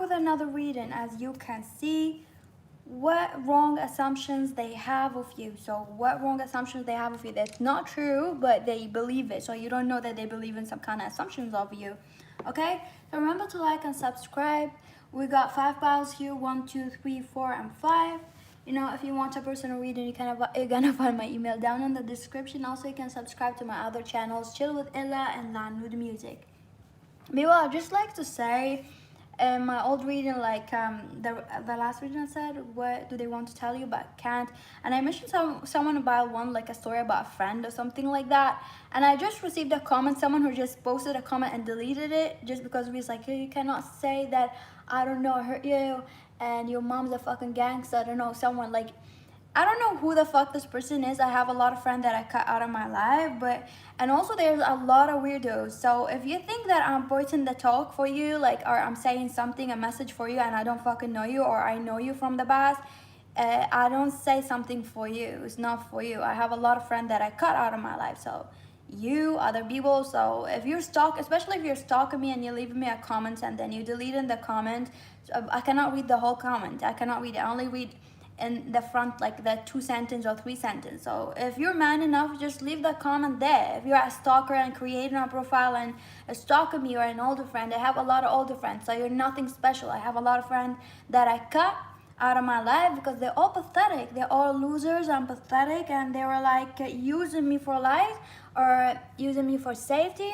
with another reading. As you can see, what wrong assumptions they have of you. So what wrong assumptions they have of you that's not true, but they believe it. So you don't know that they believe in some kind of assumptions of you. Okay, so remember to like and subscribe. We got 5 files here, 1, 2, 3, 4, and 5. You know, if you want a personal reading, you're gonna find my email down in the description. Also, you can subscribe to my other channels, Chill with Ella and elanooud music. Meanwhile, I'd just like to say, in my old reading, like the last reading, I said, what do they want to tell you but can't? And I mentioned someone about one, like a story about a friend or something like that. And I just received a comment, someone who just posted a comment and deleted it just because we was like, hey, you cannot say that, I don't know, I hurt you and your mom's a fucking gangster. I don't know, someone like, I don't know who the fuck this person is. I have a lot of friends that I cut out of my life, and also there's a lot of weirdos. So if you think that I'm pointing the talk for you, like, or I'm saying something, a message for you, and I don't fucking know you, or I know you from the past, I don't say something for you. It's not for you. I have a lot of friends that I cut out of my life. So you, other people. So if you're especially if you're stalking me and you're leaving me a comment and then you delete in the comment, I cannot read the whole comment. I cannot read it. I only read in the front, like the 2 sentence or 3 sentence. So if you're man enough, just leave the comment there. If you're a stalker and creating a profile and stalking me or an older friend, I have a lot of older friends, so you're nothing special. I have a lot of friends that I cut out of my life because they're all pathetic. They're all losers and pathetic, and they were like using me for life or using me for safety.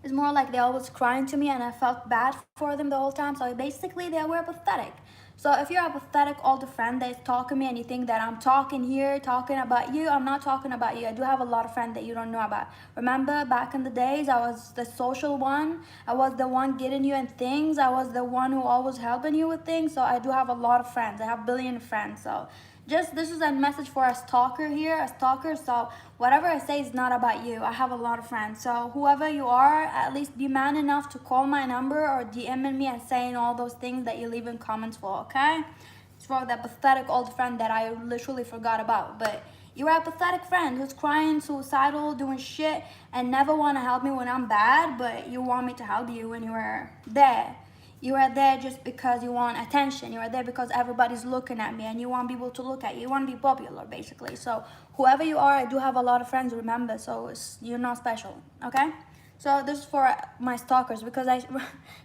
It's more like they always crying to me and I felt bad for them the whole time. So basically they were pathetic. So if you're a pathetic older friend that's talking to me and you think that I'm talking here, talking about you, I'm not talking about you. I do have a lot of friends that you don't know about. Remember back in the days, I was the social one. I was the one getting you in things. I was the one who always helping you with things. So I do have a lot of friends. I have a billion friends. So just this is a message for a stalker here, a stalker. So whatever I say is not about you. I have a lot of friends. So whoever you are, at least be man enough to call my number or DMing me and saying all those things that you leave in comments for, okay? It's for that pathetic old friend that I literally forgot about. But you're a pathetic friend who's crying, suicidal, doing shit, and never want to help me when I'm bad, but you want me to help you when you're there. You are there just because you want attention. You are there because everybody's looking at me and you want people to look at you. You want to be popular, basically. So whoever you are, I do have a lot of friends, remember. So you're not special, okay? So this is for my stalkers because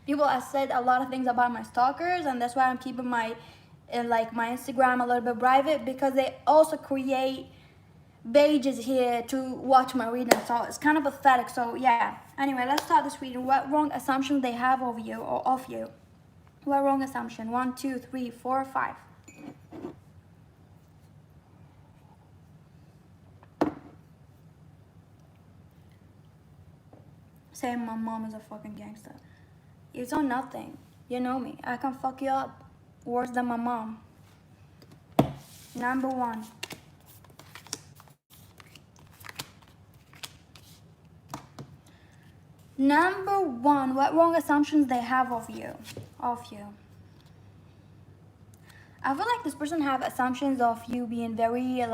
people have said a lot of things about my stalkers, and that's why I'm keeping my Instagram a little bit private, because they also create pages here to watch my reading. So it's kind of pathetic. So yeah, anyway, let's start this reading. What wrong assumptions they have of you or of you? What wrong assumption? 1, 2, 3, 4, 5. Saying my mom is a fucking gangster. You know nothing. You know me. I can fuck you up worse than my mom. Number 1. Number 1, what wrong assumptions they have of you? Of you. I feel like this person have assumptions of you being very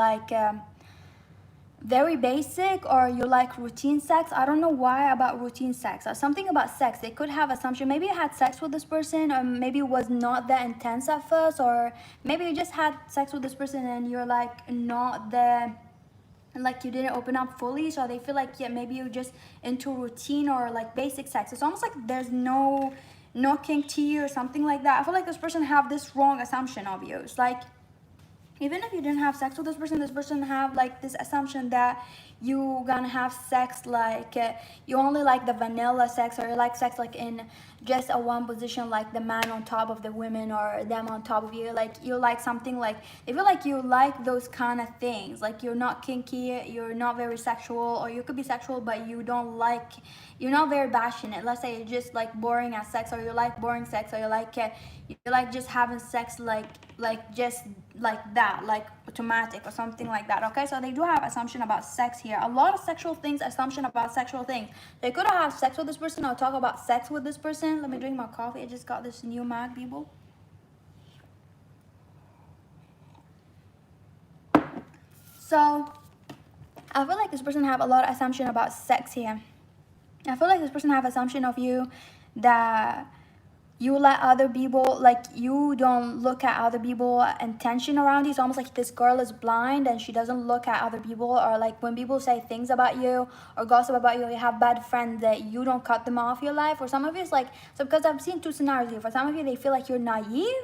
very basic, or you like routine sex. I don't know why about routine sex or something about sex. They could have assumption. Maybe you had sex with this person, or maybe it was not that intense at first, or maybe you just had sex with this person and you're like not the, like you didn't open up fully. So they feel like, yeah, maybe you're just into routine or like basic sex. It's almost like there's no kink to you or something like that. I feel like this person have this wrong assumption of you. It's like, even if you didn't have sex with this person have like this assumption that you gonna have sex like you only like the vanilla sex, or you like sex like in just a one position, like the man on top of the women or them on top of you. Like you like something like, they feel like you like those kind of things. Like you're not kinky, you're not very sexual, or you could be sexual but you don't like, you're not very passionate. Let's say you're just like boring at sex, or you like boring sex, or you like just having sex like just like that, like automatic or something like that. Okay, so they do have assumption about sex here. A lot of sexual things, assumption about sexual things. They could have sex with this person or talk about sex with this person. Let me drink my coffee. I just got this new mag, people. So I feel like this person have a lot of assumption about sex here. I feel like this person have assumption of you that you let other people, like, you don't look at other people intention around you. It's almost like this girl is blind and she doesn't look at other people, or like when people say things about you or gossip about you, you have bad friends, that you don't cut them off your life. For some of you it's like, so because I've seen two scenarios here. For some of you, they feel like you're naive.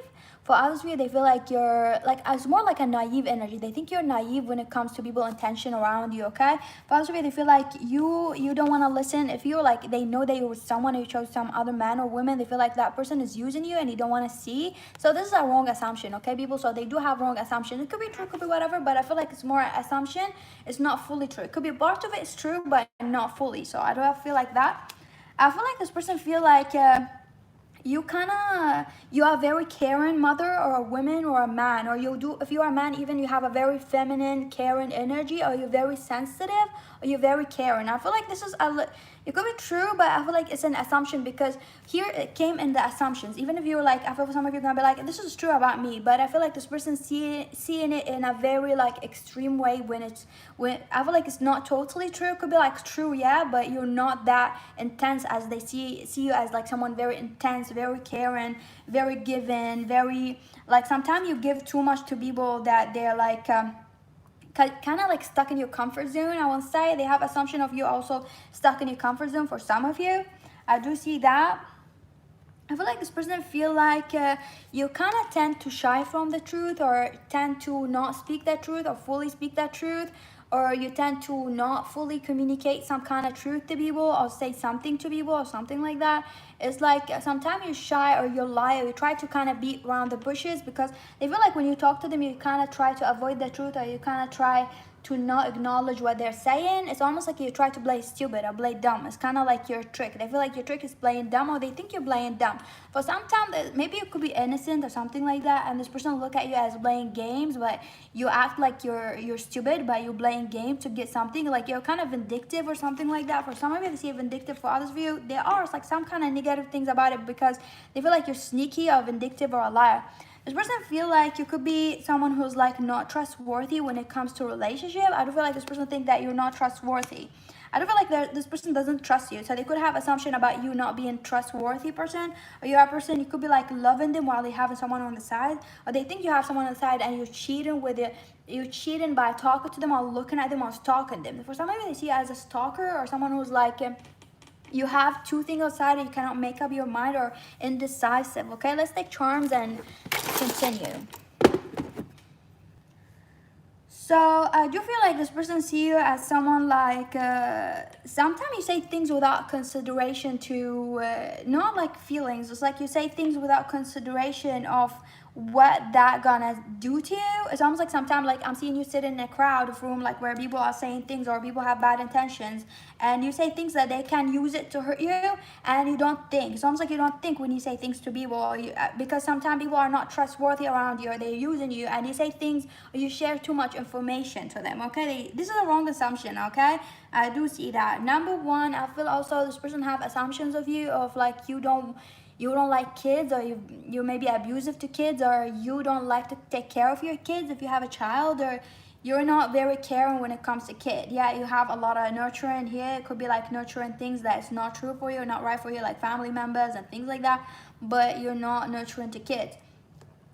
For others of you, they feel like you're like, it's more like a naive energy. They think you're naive when it comes to people intention around you, okay? For others of you, they feel like you don't want to listen. If you're like, they know that you're with someone, you chose some other man or woman, they feel like that person is using you and you don't want to see. So this is a wrong assumption, okay, people? So they do have wrong assumption. It could be true, could be whatever, but I feel like it's more assumption. It's not fully true. It could be part of it is true, but not fully. So I don't feel like that. I feel like this person feel like, you are a very caring mother, or a woman, or a man, or you do, if you are a man even, you have a very feminine caring energy, or you're very sensitive, or you're very caring. I feel like this is it could be true, but I feel like it's an assumption, because here it came in the assumptions. Even if you're like, I feel some of you are gonna be like, this is true about me, but I feel like this person seeing it in a very like extreme way, when I feel like it's not totally true. It could be like true, yeah, but you're not that intense, as they see you as like someone very intense, very caring, very giving, very like, sometimes you give too much to people that they're like kind of like stuck in your comfort zone. I won't say, they have assumption of you also stuck in your comfort zone. For some of you, I do see that. I feel like this person feel like you kind of tend to shy from the truth, or tend to not speak that truth, or fully speak that truth, or you tend to not fully communicate some kind of truth to people, or say something to people, or something like that. It's like sometimes you're shy, or you lie, or you try to kind of beat around the bushes, because they feel like when you talk to them, you kind of try to avoid the truth, or you kind of try to not acknowledge what they're saying. It's almost like you try to play stupid or play dumb. It's kind of like your trick. They feel like your trick is playing dumb, or they think you're playing dumb. For some time, maybe you could be innocent or something like that, and this person will look at you as playing games, but you act like you're stupid, but you're playing games to get something. Like you're kind of vindictive or something like that. For some of you, they see vindictive. For others of you, there are like some kind of negative things about it, because they feel like you're sneaky or vindictive or a liar. This person feel like you could be someone who's like not trustworthy when it comes to relationship. I do feel like this person think that you're not trustworthy. I do feel like this person doesn't trust you. So they could have assumption about you not being trustworthy person. Or you're a person, you could be like loving them while they having someone on the side. Or they think you have someone on the side and you're cheating with it. You're cheating by talking to them, or looking at them, or stalking them. For some of you, they see you as a stalker, or someone who's like, you have two things outside and you cannot make up your mind, or indecisive. Okay, let's take charms and continue. So I do feel like this person see you as someone like, sometimes you say things without consideration to, not like feelings. It's like you say things without consideration of what that gonna do to you. It's almost like sometimes, like I'm seeing you sit in a crowd of room, like where people are saying things, or people have bad intentions, and you say things that they can use it to hurt you, and you don't think. It's almost like you don't think when you say things to people, or because sometimes people are not trustworthy around you, or they're using you, and you say things, or you share too much information to them. Okay, this is a wrong assumption. Okay, I do see that. Number one, I feel also this person have assumptions of you, of like you don't like kids, or you may be abusive to kids, or you don't like to take care of your kids if you have a child, or you're not very caring when it comes to kid. Yeah, you have a lot of nurturing here. It could be like nurturing things that is not true for you, not right for you, like family members and things like that, but you're not nurturing to kids.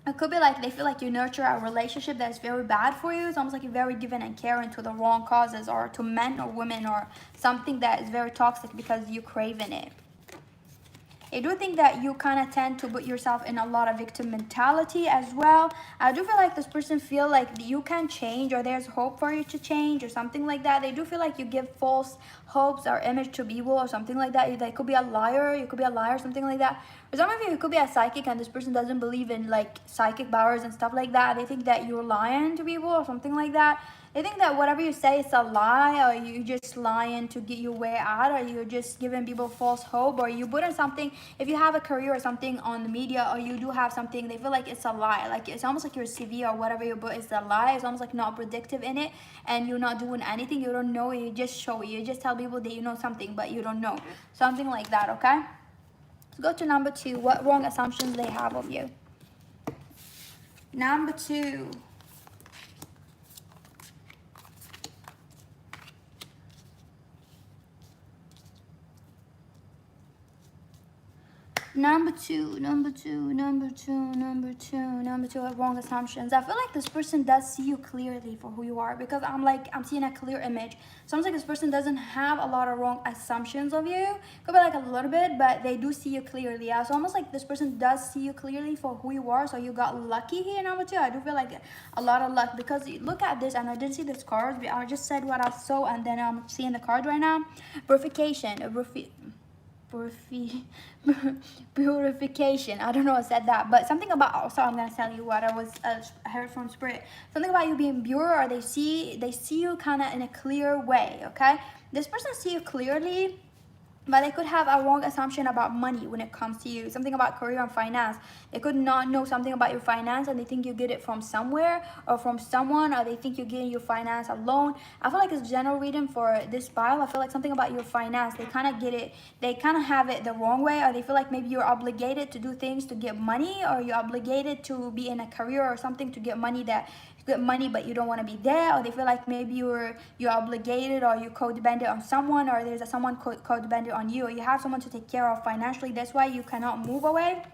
It could be like they feel like you nurture a relationship that is very bad for you. It's almost like you're very giving and caring to the wrong causes, or to men or women, or something that is very toxic because you're craving it. I do think that you kind of tend to put yourself in a lot of victim mentality as well. I do feel like this person feel like you can change, or there's hope for you to change, or something like that. They do feel like you give false hopes or image to people, or something like that. They could be a liar. You could be a liar, something like that. For some of you, it could be a psychic, and this person doesn't believe in like psychic powers and stuff like that. They think that you're lying to people, or something like that. They think that whatever you say is a lie, or you just lying to get your way out, or you're just giving people false hope, or you put in something. If you have a career or something on the media, or you do have something, they feel like it's a lie. Like it's almost like your CV or whatever you put is a lie. It's almost like not predictive in it, and you're not doing anything. You don't know. You just show it. You just tell people that you know something, but you don't know. Something like that, okay? Let's go to number two. What wrong assumptions they have of you? Number two. Number two, wrong assumptions. I feel like this person does see you clearly for who you are, because I'm seeing a clear image. Sounds like this person doesn't have a lot of wrong assumptions of you. Could be like a little bit, but they do see you clearly. Yeah, so almost like this person does see you clearly for who you are. So you got lucky here, number two. I do feel like a lot of luck, because look at this, and I didn't see this card. I just said what I saw, and then I'm seeing the card right now. Purification, purification. I don't know who said that, but something about, also I'm gonna tell you what I heard from spirit. Something about you being pure, or they see you kind of in a clear way. Okay, this person see you clearly, but they could have a wrong assumption about money when it comes to you. Something about career and finance. They could not know something about your finance, and they think you get it from somewhere or from someone, or they think you're getting your finance alone. I feel like it's general reading for this pile. I feel like something about your finance, they kind of get it, they kind of have it the wrong way, or they feel like maybe you're obligated to do things to get money, or you're obligated to be in a career or something to get money, but you don't want to be there, or they feel like maybe you're obligated, or you're codependent on someone, or there's someone codependent on you, or you have someone to take care of financially. That's why you cannot move away.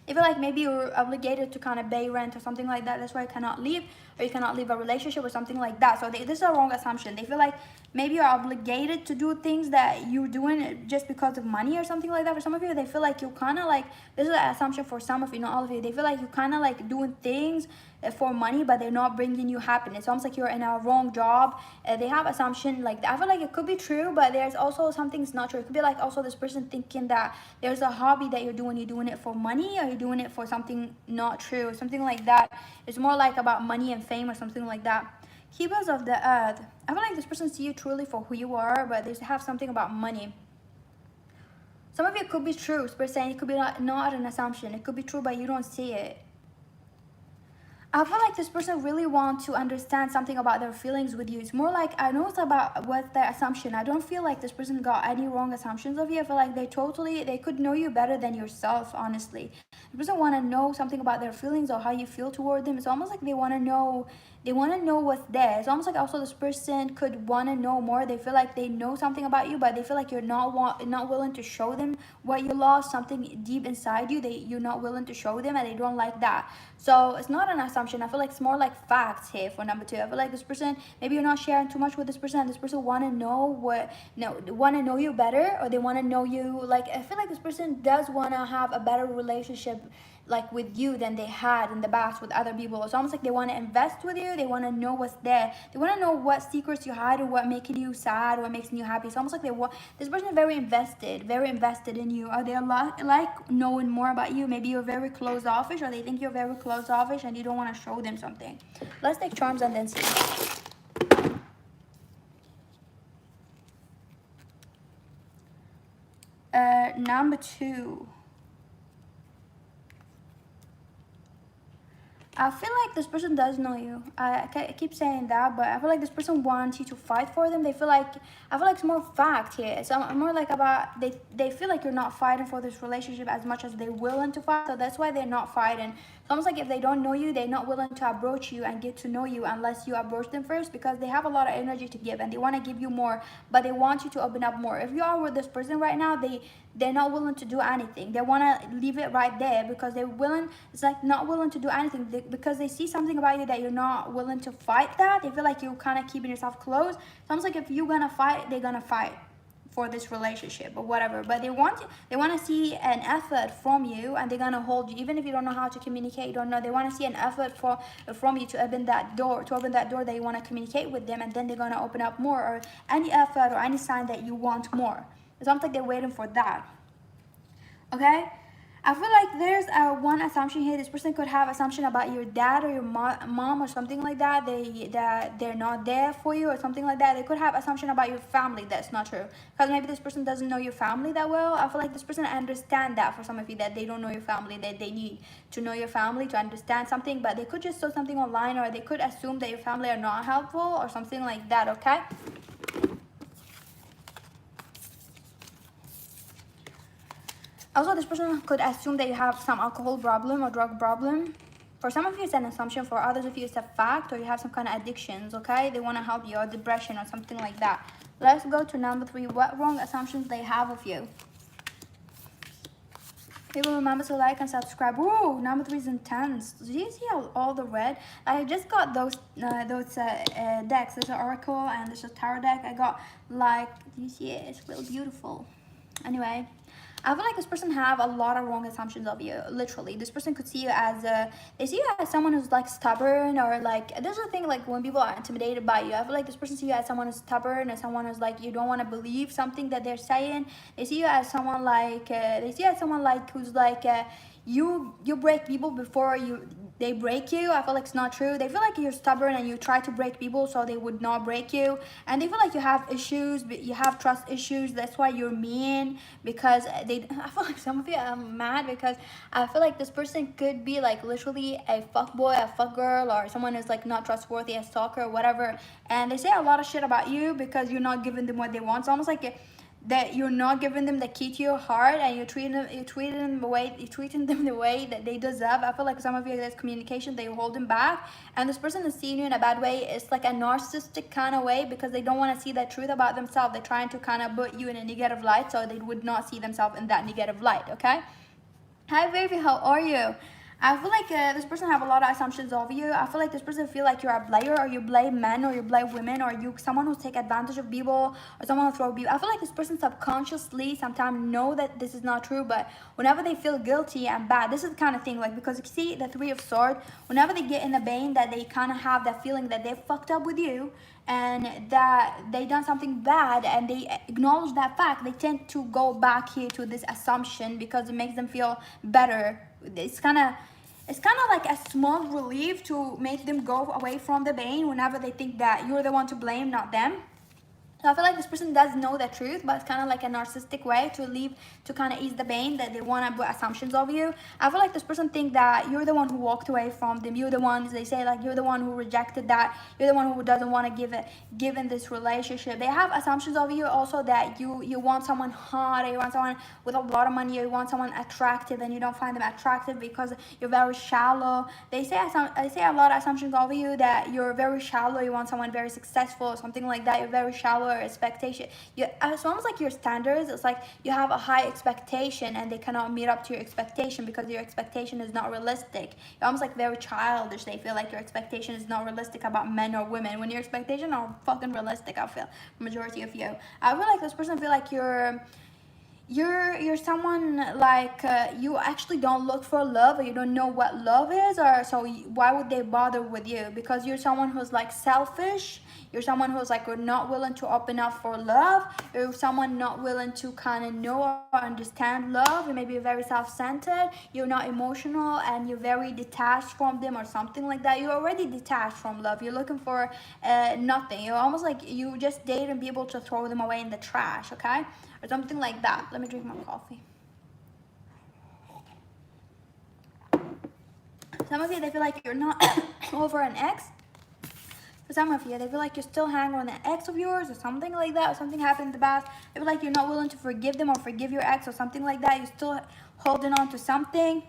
They feel like maybe you're obligated to kind of pay rent or something like that. That's why you cannot leave, or you cannot leave a relationship or something like that. So this is a wrong assumption. They feel like maybe you're obligated to do things that you're doing just because of money or something like that. For some of you, they feel like you kind of like, this is an assumption for some of you, not all of you. They feel like you kind of like doing things for money, but they're not bringing you happiness. It's almost like you're in a wrong job. They have assumption like that. I feel like it could be true, but there's also something's not true. It could be like also this person thinking that there's a hobby that you're doing it for money, or you're doing it for something not true, something like that. It's more like about money and fame or something like that. Keepers of the earth. I feel like this person see you truly for who you are, but they have something about money. Some of it could be true. Spirit saying it could be not an assumption. It could be true, but you don't see it. I feel like this person really wants to understand something about their feelings with you. It's more like, I know it's about what their assumption. I don't feel like this person got any wrong assumptions of you. I feel like they could know you better than yourself, honestly. The person want to know something about their feelings or how you feel toward them. It's almost like they want to know what's there. It's almost like also this person could want to know more. They feel like they know something about you, but they feel like you're not willing to show them what you lost, something deep inside you. You're not willing to show them, and they don't like that. So it's not an assumption. I feel like it's more like facts here for number two. I feel like this person, maybe you're not sharing too much with this person, and this person want to know you better, or they want to know you. Like, I feel like this person does want to have a better relationship like with you than they had in the past with other people. It's almost like they want to invest with you. They want to know what's there. They want to know what secrets you hide, or what making you sad, what makes you happy. It's almost like this person is very invested in you. Are they like knowing more about you? Maybe you're very closed offish, or they think you're very closed offish and you don't want to show them something. Let's take charms and then see. Number two. I feel like this person does know you. I keep saying that, but I feel like this person wants you to fight for them. I feel like it's more fact here. It's more like about they feel like you're not fighting for this relationship as much as they're willing to fight. So that's why they're not fighting. It's almost like if they don't know you, they're not willing to approach you and get to know you unless you approach them first, because they have a lot of energy to give and they want to give you more, but they want you to open up more. If you are with this person right now, they're not willing to do anything. They want to leave it right there because it's like not willing to do anything because they see something about you that you're not willing to fight that. They feel like you're kind of keeping yourself closed. Sounds like if you're gonna fight, they're gonna fight for this relationship or whatever, but they want to see an effort from you, and they're gonna hold you even if you don't know how to communicate. You don't know, they want to see an effort from you to open that door that you want to communicate with them, and then they're gonna open up more, or any effort or any sign that you want more. It sounds like they're waiting for that. Okay, I feel like there's one assumption here. This person could have assumption about your dad or your mom or something like that. They're not there for you or something like that. They could have assumption about your family that's not true, because maybe this person doesn't know your family that well. I feel like this person understand that for some of you, that they don't know your family, that they need to know your family to understand something, but they could just saw something online, or they could assume that your family are not helpful or something like that. Okay. Also, this person could assume that you have some alcohol problem or drug problem. For some of you, it's an assumption. For others of you, it's a fact, or you have some kind of addictions, okay? They want to help you, or depression or something like that. Let's go to number 3. What wrong assumptions they have of you? People remember to like and subscribe. Whoa, number 3 is intense. Do you see all the red? I just got those decks. There's an oracle and there's a tarot deck. I got like, do you see it? It's really beautiful. Anyway, I feel like this person have a lot of wrong assumptions of you. Literally, this person could see you as they see you as someone who's like stubborn, or like there's a thing like when people are intimidated by you. I feel like this person see you as someone who's stubborn, or someone who's like you don't want to believe something that they're saying. They see you as someone like who's like you break people before they break you. I feel like it's not true. They feel like you're stubborn and you try to break people so they would not break you. And they feel like you have issues, you have trust issues. That's why you're mean, because I feel like some of you are mad because I feel like this person could be like literally a fuck boy, a fuck girl, or someone who's like not trustworthy, a stalker, or whatever. And they say a lot of shit about you because you're not giving them what they want. It's almost like that you're not giving them the key to your heart, and you're treating them the way that they deserve. I feel like some of you, there's communication that you're holding back, and this person is seeing you in a bad way. It's like a narcissistic kind of way, because they don't want to see the truth about themselves. They're trying to kind of put you in a negative light so they would not see themselves in that negative light. Okay, hi baby, how are you? I feel like this person have a lot of assumptions of you. I feel like this person feel like you're a player, or you blame men, or you blame women, or you someone who take advantage of people, or someone who throw people. I feel like this person subconsciously sometimes know that this is not true, but whenever they feel guilty and bad, this is the kind of thing, like, because you see the 3 of Swords, whenever they get in the vein that they kind of have that feeling that they fucked up with you, and that they done something bad, and they acknowledge that fact, they tend to go back here to this assumption because it makes them feel better. It's kind of like a small relief to make them go away from the pain whenever they think that you're the one to blame, not them. So I feel like this person does know the truth, but it's kind of like a narcissistic way to kind of ease the pain that they want to put assumptions of you. I feel like this person think that you're the one who walked away from them. You're the one, they say, like, you're the one who rejected that. You're the one who doesn't want to give in this relationship. They have assumptions of you also that you want someone hot, or you want someone with a lot of money, or you want someone attractive, and you don't find them attractive because you're very shallow. They say a lot of assumptions of you that you're very shallow. You want someone very successful, or something like that. You're very shallow. Expectation, it's almost like your standards, it's like you have a high expectation and they cannot meet up to your expectation because your expectation is not realistic. You're almost like very childish. They feel like your expectation is not realistic about men or women, when your expectations are fucking realistic. I feel majority of you, I feel like this person feel like you're someone like you actually don't look for love, or you don't know what love is, or so why would they bother with you? Because you're someone who's like selfish. You're someone who's like not willing to open up for love. You're someone not willing to kind of know or understand love. You may be very self-centered. You're not emotional, and you're very detached from them, or something like that. You're already detached from love. You're looking for nothing. You're almost like you just date and be able to throw them away in the trash, okay? Or something like that. Let me drink my coffee. Some of you, they feel like you're not over an ex. For some of you, they feel like you're still hanging on an ex of yours, or something like that, or something happened in the past. They feel like you're not willing to forgive them or forgive your ex, or something like that. You're still holding on to something.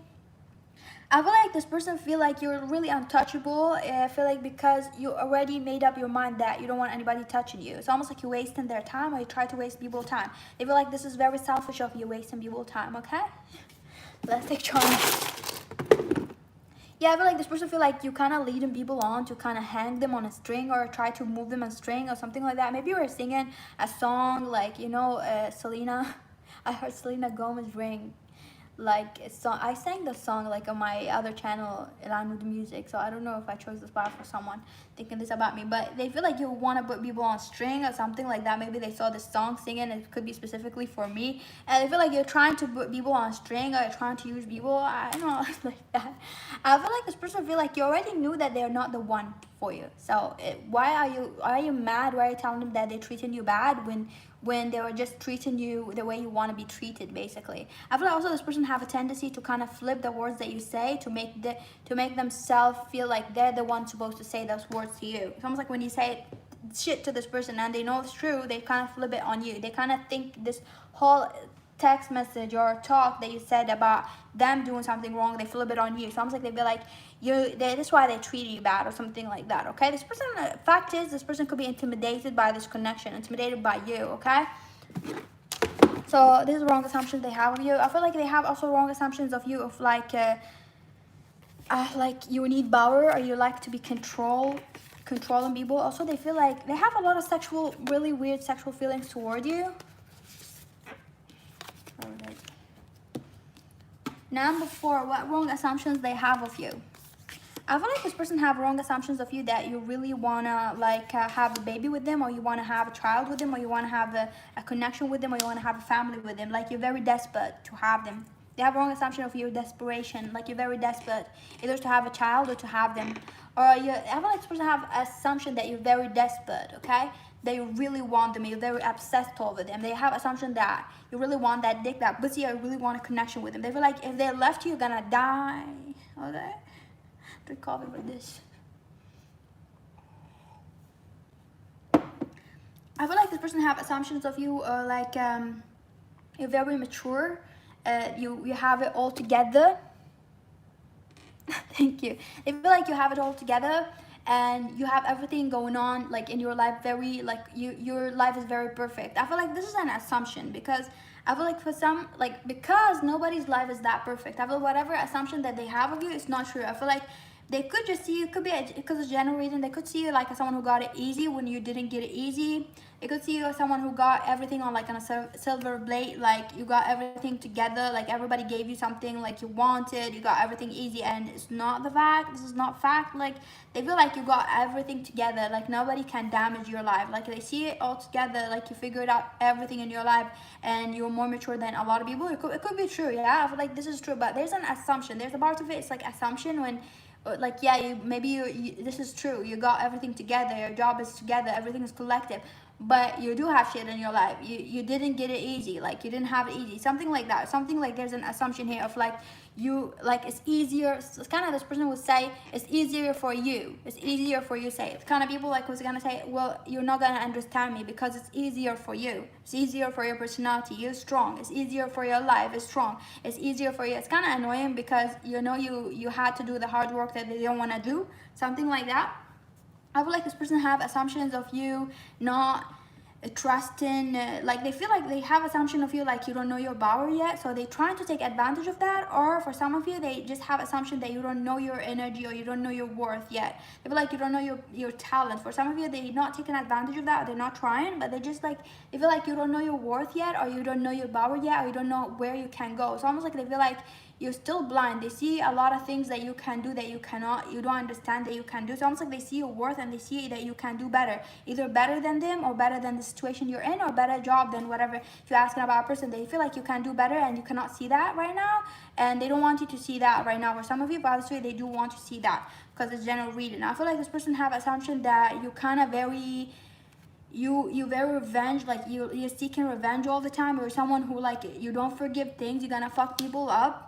I feel like this person feel like you're really untouchable. I feel like because you already made up your mind that you don't want anybody touching you. It's almost like you're wasting their time, or you try to waste people's time. They feel like this is very selfish of you, wasting people's time, okay? Let's take turns. Yeah, I feel like this person feel like you kind of leading people on to kind of hang them on a string, or try to move them on a string, or something like that. Maybe you were singing a song like, you know, Selena. I heard Selena Gomez ring. Like, I sang the song like on my other channel, elanooud music. So I don't know if I chose this spot for someone thinking this about me, but they feel like you want to put people on string, or something like that. Maybe they saw this song singing, it could be specifically for me, and they feel like you're trying to put people on string, or you're trying to use people. I don't know, like that. I feel like this person feel like you already knew that they're not the one for you. So why are you mad? Why are you telling them that they're treating you bad when they were just treating you the way you want to be treated, basically? I feel like also this person have a tendency to kind of flip the words that you say to make themselves feel like they're the one supposed to say those words to you. It's almost like when you say shit to this person and they know it's true, they kind of flip it on you. They kind of think this whole text message or talk that you said about them doing something wrong, they flip it on you. So almost like they'd be like, that's why they treat you bad, or something like that, okay? This person, fact is, this person could be intimidated by this connection, intimidated by you, okay? So this is wrong assumptions they have of you. I feel like they have also wrong assumptions of you of like you need power, or you like to be controlling people. Also, they feel like they have a lot of really weird sexual feelings toward you. Number 4, what wrong assumptions they have of you. I feel like this person have wrong assumptions of you, that you really wanna like have a baby with them, or you wanna have a child with them, or you wanna have a connection with them, or you wanna have a family with them. Like you're very desperate to have them. They have wrong assumption of your desperation. Like you're very desperate, either to have a child or to have them. Or I feel like this person have assumption that you're very desperate. Okay, they really want them. You're very obsessed over them. They have assumption that you really want that dick, that pussy, or you really want a connection with them. They feel like if they left you, you're gonna die. Okay. Drink coffee with this. I feel like this person have assumptions of you, like you're very mature. You have it all together. Thank you. They feel like you have it all together, and you have everything going on like in your life. Very like your life is very perfect. I feel like this is an assumption, because I feel like for some, like, because nobody's life is that perfect. I feel whatever assumption that they have of you is not true. I feel like they could just see you, could be because of general reason. They could see you like as someone who got it easy when you didn't get it easy. They could see you as someone who got everything on like on a silver plate, like you got everything together, like everybody gave you something like you wanted, you got everything easy, and it's not the fact. This is not fact. Like they feel like you got everything together, like nobody can damage your life. Like they see it all together, like you figured out everything in your life, and you're more mature than a lot of people. It could be true, yeah. I feel like this is true, but there's an assumption. There's a part of it. It's like assumption when. Like yeah, this is true, you got everything together, your job is together, everything is collective, but you do have shit in your life. You didn't get it easy, like you didn't have it easy, something like that. Something like there's an assumption here of like you, like it's easier. It's kind of, this person would say it's easier for you. It's easier for you, say. It's kind of people like who's gonna say, well, you're not gonna understand me because it's easier for you. It's easier for your personality. You're strong. It's easier for your life. It's strong. It's easier for you. It's kind of annoying because you know you had to do the hard work that they don't want to do. Something like that. I feel like this person have assumptions of you not trusting, like they feel like they have assumption of you like you don't know your power yet, so they trying to take advantage of that. Or for some of you, they just have assumption that you don't know your energy, or you don't know your worth yet. They feel like you don't know your talent. For some of you, they're not taking advantage of that, or they're not trying, but they just like, they feel like you don't know your worth yet, or you don't know your power yet, or you don't know where you can go. It's almost like they feel like you're still blind. They see a lot of things that you can do that you cannot, you don't understand that you can do. It's almost like they see your worth, and they see that you can do better, either better than them, or better than the situation you're in, or better job than whatever. If you're asking about a person, they feel like you can do better, and you cannot see that right now, and they don't want you to see that right now. For some of you, but obviously they do want to see that, because it's general reading. I feel like this person have assumption that you kind of very, you very revenge, like you're seeking revenge all the time. You're someone who like, you don't forgive things. You're gonna fuck people up.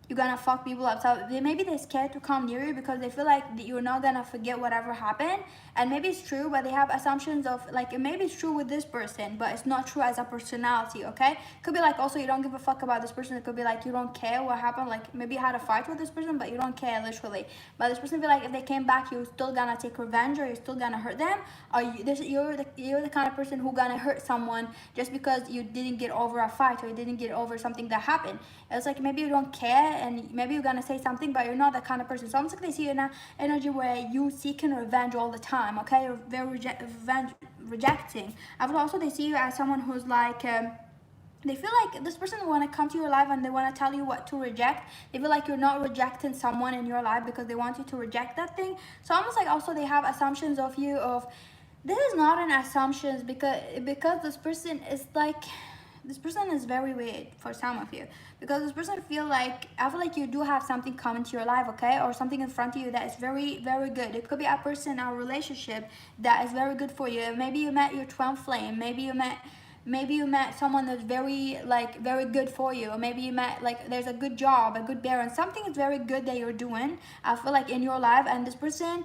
You're gonna fuck people up. So maybe they're scared to come near you because they feel like you're not gonna forget whatever happened. And maybe it's true, but they have assumptions of like, maybe it's true with this person, but it's not true as a personality. Okay, could be like also you don't give a fuck about this person. It could be like you don't care what happened. Like maybe you had a fight with this person, but you don't care literally. But this person feel like if they came back, you're still gonna take revenge, or you're still gonna hurt them, or you're the kind of person who gonna hurt someone just because you didn't get over a fight, or you didn't get over something that happened. It's like maybe you don't care, and maybe you're gonna say something, but you're not that kind of person. So almost like they see you in an energy where you seeking revenge all the time. Okay, you're very rejecting. I would also, they see you as someone who's like, they feel like this person want to come to your life, and they want to tell you what to reject. They feel like you're not rejecting someone in your life because they want you to reject that thing. So almost like also they have assumptions of you of, this is not an assumptions, because this person is like, this person is very weird for some of you, because this person feel like, I feel like you do have something coming to your life, okay, or something in front of you that is very, very good. It could be a person, a relationship that is very good for you. Maybe you met your twin flame. Maybe you met someone that's very good for you. Or maybe you met, like, there's a good job, a good parent, something is very good that you're doing, I feel like, in your life. And this person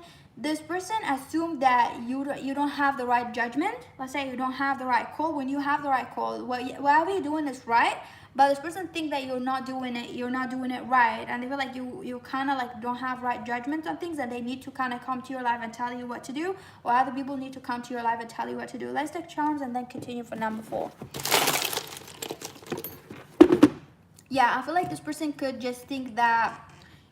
assumed that you don't have the right judgment. Let's say you don't have the right call. When you have the right call, whatever you're doing is right, but this person think that you're not doing it right, and they feel like you kind of like don't have right judgment on things, and they need to kind of come to your life and tell you what to do, or other people need to come to your life and tell you what to do. Let's take charms and then continue for number 4. Yeah, I feel like this person could just think that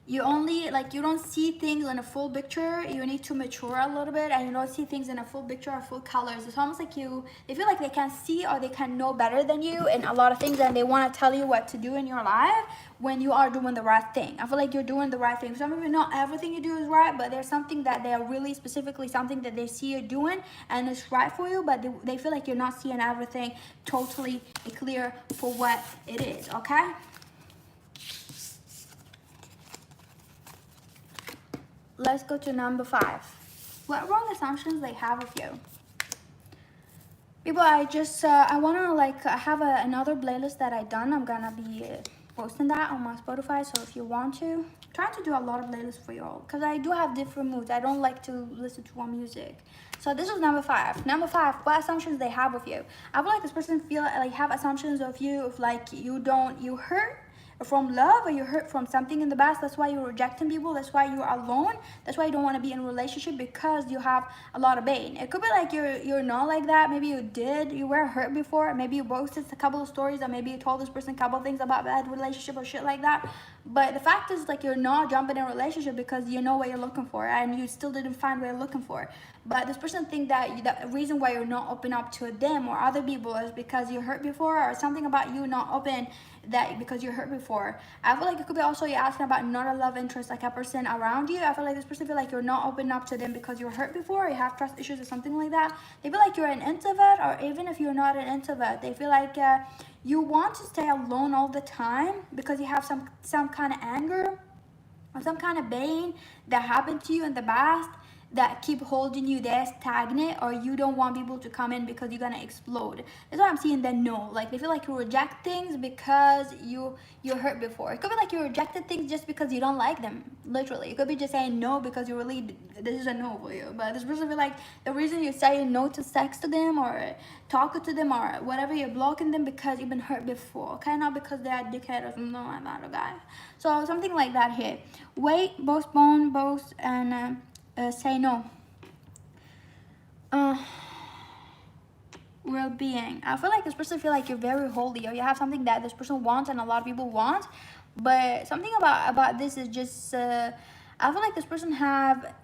you only like you don't see things in a full picture. You need to mature a little bit, and you don't see things in a full picture or full colors. It's almost like they feel like they can see or they can know better than you in a lot of things, and they want to tell you what to do in your life when you are doing the right thing. I feel like you're doing the right thing. Some of you, not everything you do is right, but there's something that they are really specifically something that they see you doing and it's right for you, but they feel like you're not seeing everything totally clear for what it is. Okay. Let's go to number 5. What wrong assumptions they have of you? People, I want to I have another playlist that I done. I'm gonna be posting that on my Spotify. So if you want to, try to do a lot of playlists for you all, because I do have different moods. I don't like to listen to one music. So this is number 5. Number 5, what assumptions they have of you? I feel like this person feel like have assumptions of you of like you hurt from love, or you hurt from something in the past. That's why you're rejecting people. That's why you're alone. That's why you don't want to be in a relationship, because you have a lot of pain. It could be like you're not like that. Maybe you were hurt before. Maybe you posted a couple of stories, or maybe you told this person a couple of things about bad relationship or shit like that. But the fact is, like, you're not jumping in a relationship because you know what you're looking for, and you still didn't find what you're looking for. But this person think that the reason why you're not open up to them or other people is because you hurt before, or something about you not open that because you hurt before. I feel like it could be also you're asking about not a love interest, like a person around you. I feel like this person feel like you're not open up to them because you're hurt before, or you have trust issues or something like that. They feel like you're an introvert, or even if you're not an introvert, they feel like you want to stay alone all the time because you have some kind of anger or some kind of pain that happened to you in the past that keep holding you there stagnant, or you don't want people to come in because you're gonna explode. That's why I'm seeing that no. Like, they feel like you reject things because you're hurt before. It could be like you rejected things just because you don't like them. Literally, it could be just saying no because you really this is a no for you. But this person feel like the reason you're saying no to sex to them or talking to them or whatever, you're blocking them because you've been hurt before. Okay, not because they're a dickhead or something like that, okay? So something like that here. Wait, postpone, both, and say no. Well-being. I feel like this person feel like you're very holy, or you have something that this person wants and a lot of people want. But something about this is just I feel like this person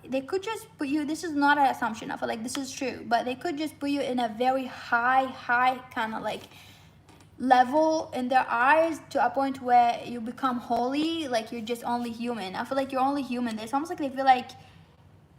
they could just put you, this is not an assumption, I feel like this is true, but they could just put you in a very high kind of like level in their eyes, to a point where you become holy, like you're just only human. I feel like you're only human. It's almost like they feel like,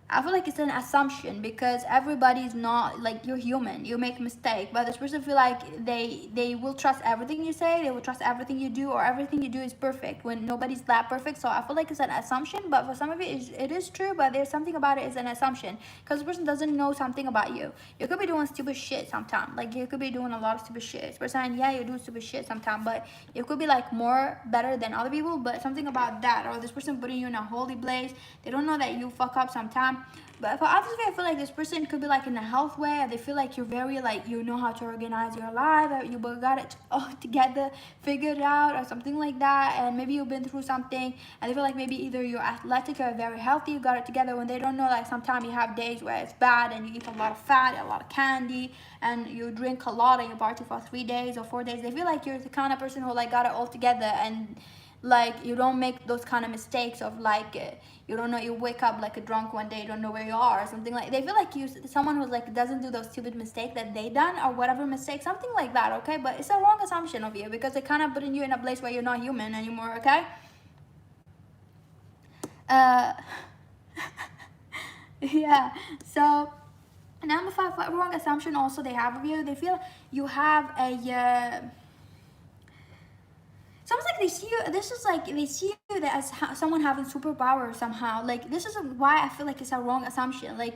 I feel like it's an assumption, because everybody's not like, you're human, you make mistake, but this person feel like they will trust everything you say, they will trust everything you do, or everything you do is perfect when nobody's that perfect. So I feel like it's an assumption, but for some of it is true, but there's something about it is an assumption, because the person doesn't know something about you. You could be doing stupid shit sometimes, like you could be doing a lot of stupid shit. This person, yeah, you do stupid shit sometimes, but you could be like more better than other people, but something about that, or this person putting you in a holy place, they don't know that you fuck up sometimes. But for others, I feel like this person could be like in a health way, and they feel like you're very like, you know how to organize your life, or you got it all together, figured out, or something like that. And maybe you've been through something, and they feel like maybe either you're athletic or very healthy, you got it together, when they don't know, like sometimes you have days where it's bad and you eat a lot of fat, a lot of candy, and you drink a lot and you party for 3 days or 4 days. They feel like you're the kind of person who like got it all together, and like you don't make those kind of mistakes of like you don't know, you wake up like a drunk one day, you don't know where you are, or something like. They feel like you someone who's like doesn't do those stupid mistakes that they done, or whatever mistake, something like that. Okay, but it's a wrong assumption of you, because it kind of putting you in a place where you're not human anymore. Okay. Yeah. So number 5, what wrong assumption also they have of you? They feel you have a sounds like they see you, this is like they see you as someone having superpower somehow. Like, this is why I feel like it's a wrong assumption. Like,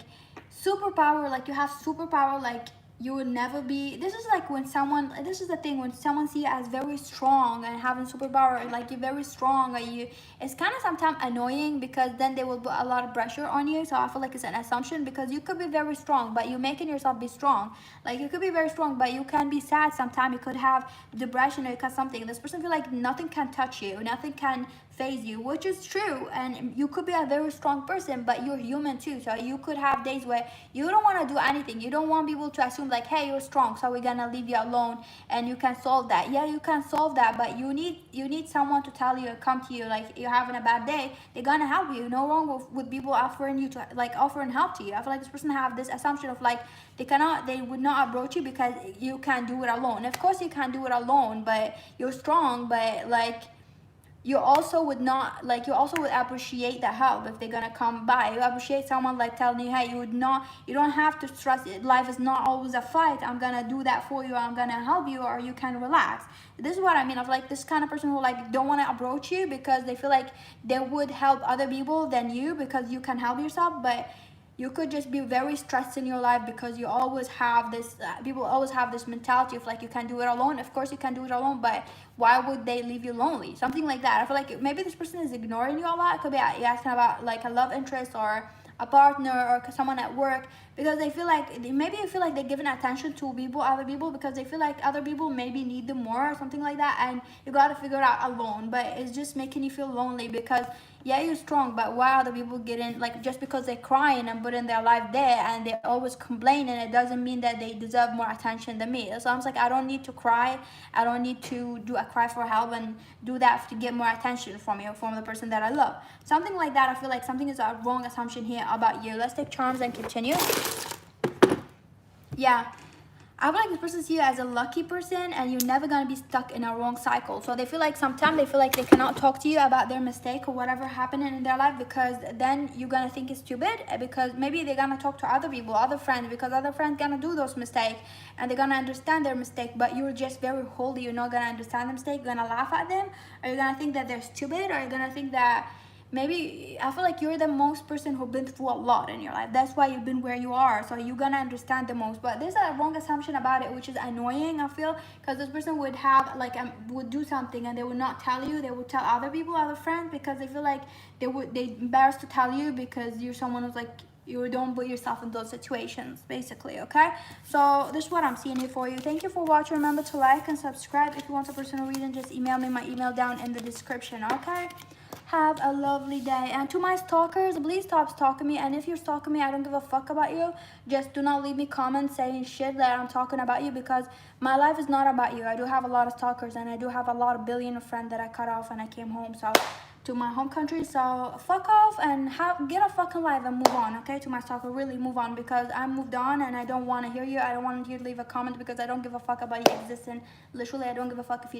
superpower, like you have superpower, like you would never be. This is like when someone, this is the thing, when someone see you as very strong and having superpower, like you're very strong, or it's kind of sometimes annoying, because then they will put a lot of pressure on you. So I feel like it's an assumption, because you could be very strong, but you're making yourself be strong. Like, you could be very strong, but you can be sad sometimes. You could have depression, or because something, this person feel like nothing can touch you, nothing can phase you, which is true. And you could be a very strong person, but you're human too. So you could have days where you don't want to do anything. You don't want people to assume like, hey, you're strong, so we're gonna leave you alone and you can solve that. Yeah, you can solve that, but you need someone to tell you, come to you, like you're having a bad day. They're gonna help you. No wrong with people offering you to, like, offering help to you. I feel like this person have this assumption of like they would not approach you because you can't do it alone. Of course you can't do it alone, but you're strong. But like, you also would not, like, you also would appreciate the help if they're gonna come by. You appreciate someone like telling you, hey, you don't have to stress it. Life is not always a fight. I'm gonna do that for you. I'm gonna help you, or you can relax. This is what I mean of like this kind of person who like don't want to approach you because they feel like they would help other people than you because you can help yourself. But you could just be very stressed in your life because you always have this people always have this mentality of like you can do it alone. Of course you can do it alone, but why would they leave you lonely? Something like that. I feel like maybe this person is ignoring you a lot. It could be asking about like a love interest or a partner or someone at work because they feel like maybe you feel like they're giving attention to other people because they feel like other people maybe need them more or something like that, and you got to figure it out alone. But it's just making you feel lonely because yeah, you're strong, but why other people getting, like, just because they're crying and putting their life there and they always complaining, it doesn't mean that they deserve more attention than me. So I'm like, I don't need to cry. I don't need to do a cry for help and do that to get more attention from you, from the person that I love. Something like that. I feel like something is a wrong assumption here about you. Let's take charms and continue. Yeah, I feel like this person sees you as a lucky person and you're never going to be stuck in a wrong cycle. So they feel like sometimes they feel like they cannot talk to you about their mistake or whatever happening in their life because then you're going to think it's stupid, because maybe they're going to talk to other people, other friends, because other friends going to do those mistakes and they're going to understand their mistake, but you're just very holy. You're not going to understand the mistake. You're going to laugh at them, or you're going to think that they're stupid, or you're going to think that maybe, I feel like you're the most person who've been through a lot in your life. That's why you've been where you are. So you're gonna understand the most. But there's a wrong assumption about it, which is annoying, I feel, because this person would have like would do something and they would not tell you. They would tell other people, other friends, because they feel like they embarrassed to tell you because you're someone who's like, you don't put yourself in those situations, basically. Okay, so this is what I'm seeing here for you. Thank you for watching. Remember to like and subscribe. If you want a personal reading, just email me. My email down in the description. Okay, have a lovely day. And to my stalkers, please stop stalking me. And if you're stalking me, I don't give a fuck about you. Just do not leave me comments saying shit that I'm talking about you, because my life is not about you. I do have a lot of stalkers and I do have a lot of billion of friends that I cut off and I came home to my home country. So fuck off and get a fucking life and move on. Okay, to my stalker, really move on, because I moved on and I don't want to hear you. I don't want you to leave a comment because I don't give a fuck about you existing. Literally, I don't give a fuck if you die.